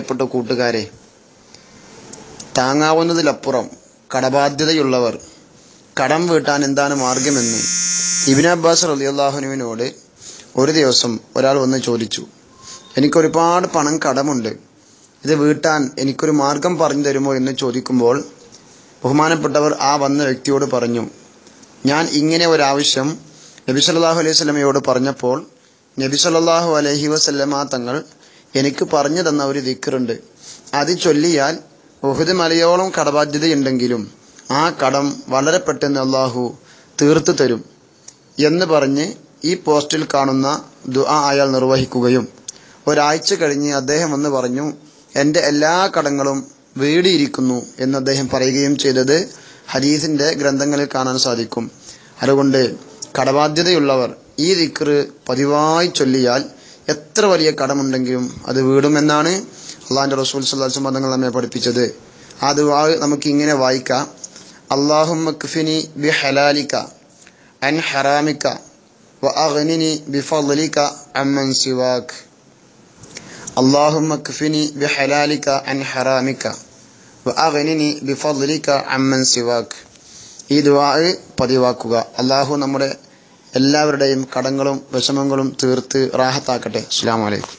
പ്രിയപ്പെട്ട കൂട്ടുകാരെ, താങ്ങാവുന്നതിലപ്പുറം കടബാധ്യതയുള്ളവർ കടം വീട്ടാൻ എന്താണ് മാർഗമെന്ന് ഇബ്നു അബ്ബാസ് റളിയല്ലാഹു അൻഹുവിനോട് ഒരു ദിവസം ഒരാൾ വന്ന് ചോദിച്ചു. എനിക്കൊരുപാട് പണം കടമുണ്ട്, ഇത് വീട്ടാൻ എനിക്കൊരു മാർഗം പറഞ്ഞു തരുമോ എന്ന് ചോദിക്കുമ്പോൾ ബഹുമാനപ്പെട്ടവർ ആ വന്ന വ്യക്തിയോട് പറഞ്ഞു, ഞാൻ ഇങ്ങനെ ഒരാവശ്യം നബി സല്ലല്ലാഹു അലൈഹി വസല്ലമയോട് പറഞ്ഞപ്പോൾ നബി സല്ലല്ലാഹു അലൈഹി വസല്ലമ തങ്ങൾ എനിക്ക് പറഞ്ഞു തന്ന ഒരു ദിക്റുണ്ട്. അത് ചൊല്ലിയാൽ ഉഹുദ് മലയോളം കടബാധ്യതയുണ്ടെങ്കിലും ആ കടം വളരെ പെട്ടെന്ന് അള്ളാഹു തീർത്തു തരും എന്ന് പറഞ്ഞ് ഈ പോസ്റ്റിൽ കാണുന്ന ദുആ അയാൾ നിർവഹിക്കുകയും ഒരാഴ്ച കഴിഞ്ഞ് അദ്ദേഹം വന്ന് പറഞ്ഞു, എൻ്റെ എല്ലാ കടങ്ങളും വീടിയിരിക്കുന്നു എന്ന് അദ്ദേഹം പറയുകയും ചെയ്തത് ഹദീസിന്റെ ഗ്രന്ഥങ്ങളിൽ കാണാൻ സാധിക്കും. അതുകൊണ്ട് കടബാധ്യതയുള്ളവർ ഈ ദിക്റ് പതിവായി ചൊല്ലിയാൽ എത്ര വലിയ കടമുണ്ടെങ്കിലും അത് വീടുമെന്നാണ് അള്ളാഹുവിന്റെ റസൂൽ സ്വല്ലല്ലാഹു അലൈഹി വസല്ലം തങ്ങൾ നമ്മെ പഠിപ്പിച്ചത്. ആ ദുആ നമുക്ക് ഇങ്ങനെ വായിക്കാം: അല്ലാഹുമ്മ ക്ഫിനി ബിഹലാലിക അൻ ഹറാമിക വഅഗ്നിനി ബിഫളലിക അമ്മൻ സിവാക്. അല്ലാഹുമ്മ ക്ഫിനി ബിഹലാലിക അൻ ഹറാമിക വഅഗ്നിനി ബിഫളലിക അമ്മൻ സിവാക്. ഈ ദുആ പതിവാക്കുക. അല്ലാഹു നമ്മുടെ എല്ലാവരുടെയും കടങ്ങളും വിഷമങ്ങളും തീർത്ത് റാഹത്താക്കട്ടെ. അസ്സലാമു അലൈക്കും.